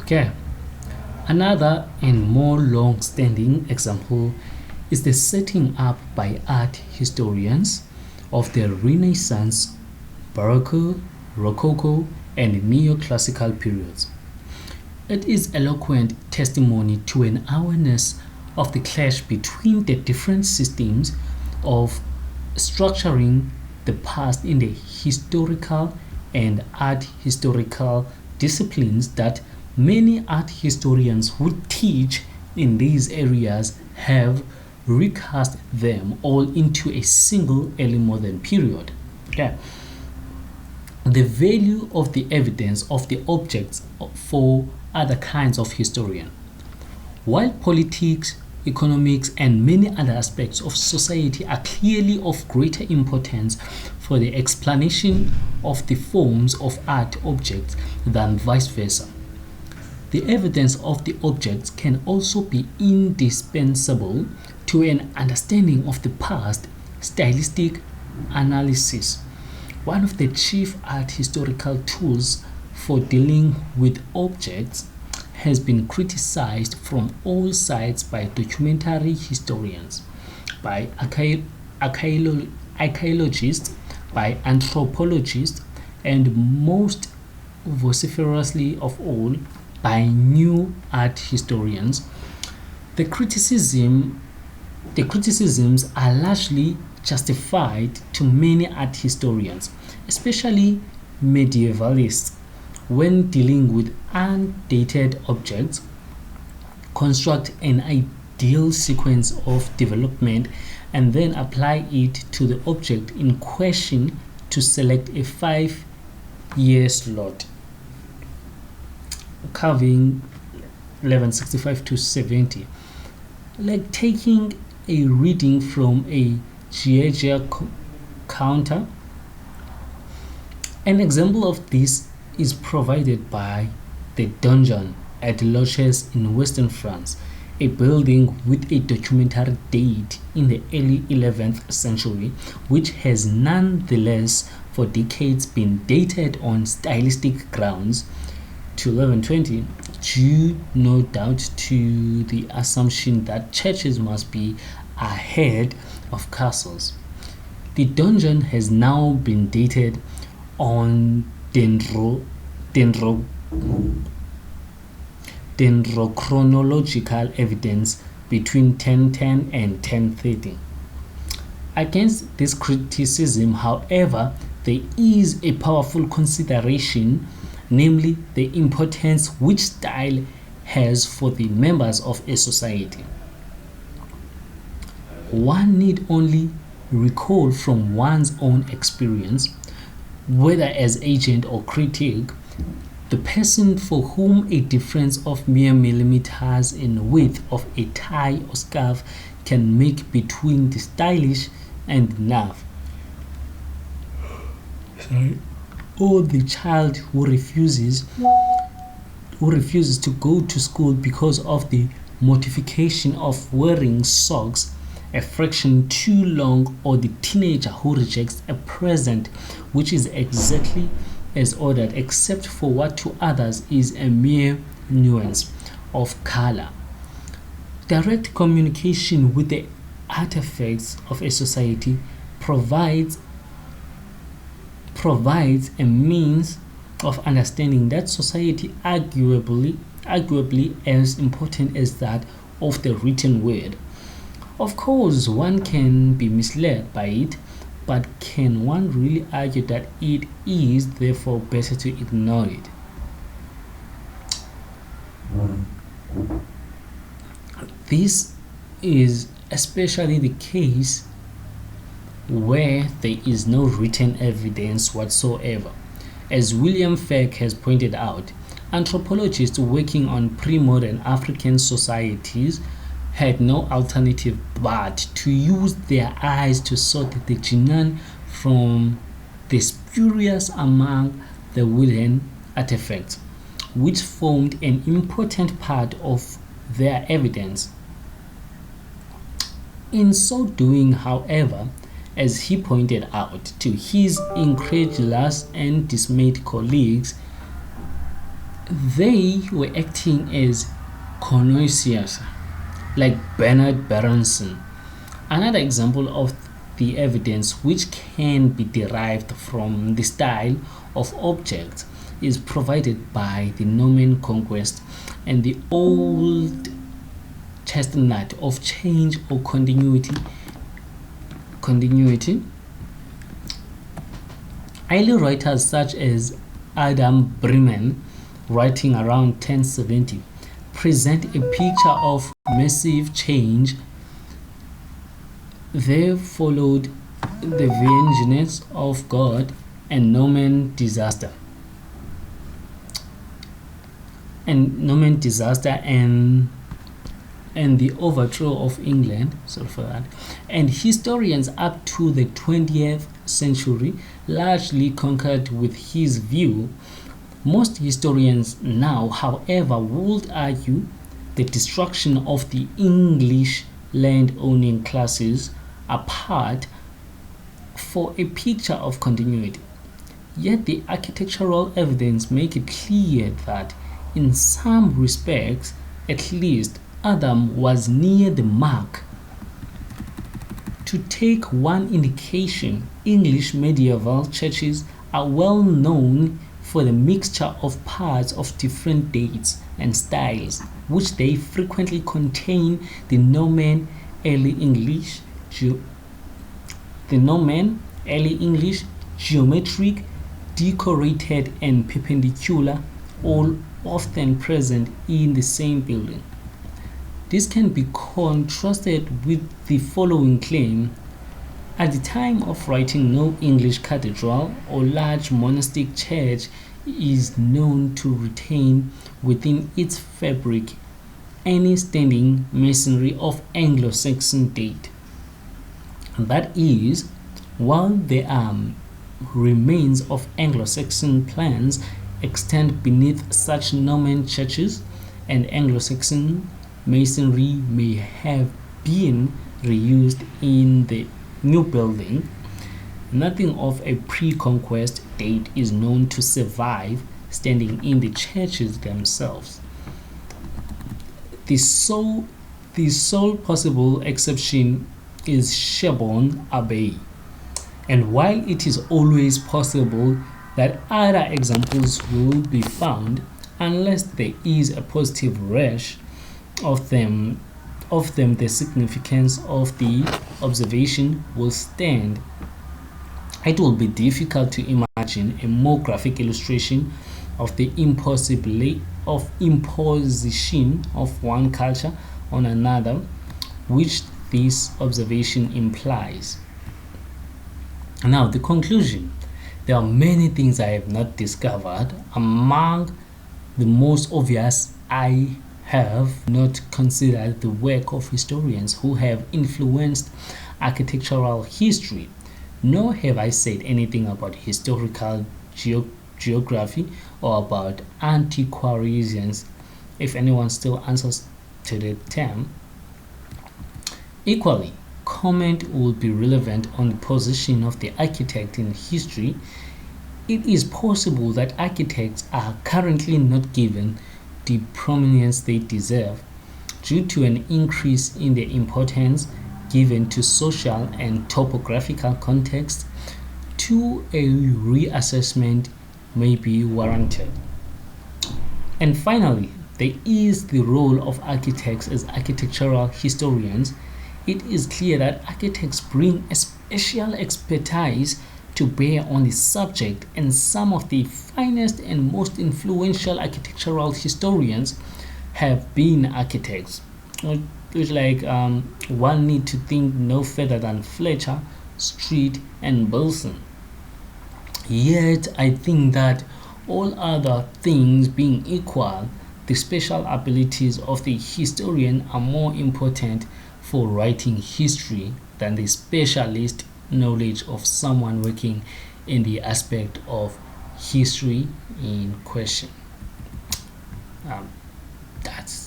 Okay, another and more long-standing example is the setting up by art historians of the Renaissance, Baroque, Rococo, and Neoclassical periods. It is eloquent testimony to an awareness of the clash between the different systems of structuring the past in the historical and art historical disciplines that many art historians who teach in these areas have recast them all into a single early modern period. Okay. The value of the evidence of the objects for other kinds of historian. While politics, economics, and many other aspects of society are clearly of greater importance for the explanation of the forms of art objects than vice versa, the evidence of the objects can also be indispensable to an understanding of the past. Stylistic analysis, one of the chief art historical tools for dealing with objects, has been criticized from all sides by documentary historians, by archaeologists, by anthropologists, and most vociferously of all, by new art historians. The criticisms are largely justified to many art historians, especially medievalists, when dealing with undated objects, construct an ideal sequence of development and then apply it to the object in question to select a 5-year slot, covering 1165 to 70, like taking a reading from a Geiger counter. An example of this is provided by the Donjon at Loches in western France, a building with a documentary date in the early 11th century, which has nonetheless for decades been dated on stylistic grounds to 1120, due no doubt to the assumption that churches must be ahead of castles. The donjon has now been dated on dendrochronological evidence between 1010 and 1030. Against this criticism, however, there is a powerful consideration, namely the importance which style has for the members of a society. One need only recall from one's own experience, whether as agent or critic, the person for whom a difference of mere millimeters in width of a tie or scarf can make between the stylish and the naff. Or the child who refuses to go to school because of the mortification of wearing socks a fraction too long, or the teenager who rejects a present which is exactly as ordered except for what to others is a mere nuance of color. Direct communication with the artifacts of a society provides a means of understanding that society arguably as important as that of the written word. Of course, one can be misled by it, but can one really argue that it is therefore better to ignore it? This is especially the case where there is no written evidence whatsoever. As William Feck has pointed out, anthropologists working on pre-modern African societies had no alternative but to use their eyes to sort the genuine from the spurious among the wooden artifacts, which formed an important part of their evidence. In so doing, however, as he pointed out to his incredulous and dismayed colleagues, They were acting as connoisseurs, like Bernard Berenson. Another example of the evidence which can be derived from the style of objects is provided by the Norman conquest and the old chestnut of change or continuity. Early writers such as Adam Bremen, writing around 1070, present a picture of massive change. They followed the vengeance of God and Norman disaster. And the overthrow of England, sorry for that, and historians up to the 20th century largely concurred with his view. Most historians now, however, would argue the destruction of the English land-owning classes apart for a picture of continuity. Yet the architectural evidence make it clear that in some respects, at least, Adam was near the mark. To take one indication, English medieval churches are well known for the mixture of parts of different dates and styles, which they frequently contain the Norman Early English, geometric, decorated, and perpendicular, all often present in the same building. This can be contrasted with the following claim: at the time of writing, no English cathedral or large monastic church is known to retain within its fabric any standing masonry of Anglo-Saxon date. That is, while there are remains of Anglo-Saxon plans extend beneath such Norman churches, and Anglo-Saxon masonry may have been reused in the new building, nothing of a pre-conquest date is known to survive standing in the churches themselves. The sole possible exception is Sherborne Abbey, and while it is always possible that other examples will be found, unless there is a positive rash of them, the significance of the observation will stand. It will be difficult to imagine a more graphic illustration of the imposition of one culture on another, which this observation implies. Now, the conclusion. There are many things I have not discovered. Among the most obvious, I have not considered the work of historians who have influenced architectural history, nor have I said anything about historical geography or about antiquarians, if anyone still answers to the term. Equally, comment would be relevant on the position of the architect in history. It is possible that architects are currently not given the prominence they deserve due to an increase in their importance given to social and topographical context. To a reassessment may be warranted. And finally, there is the role of architects as architectural historians. It is clear that architects bring a special expertise to bear on the subject, and some of the finest and most influential architectural historians have been architects. It's like one need to think no further than Fletcher, Street, and Wilson. Yet, I think that all other things being equal, the special abilities of the historian are more important for writing history than the specialist knowledge of someone working in the aspect of history in question. That's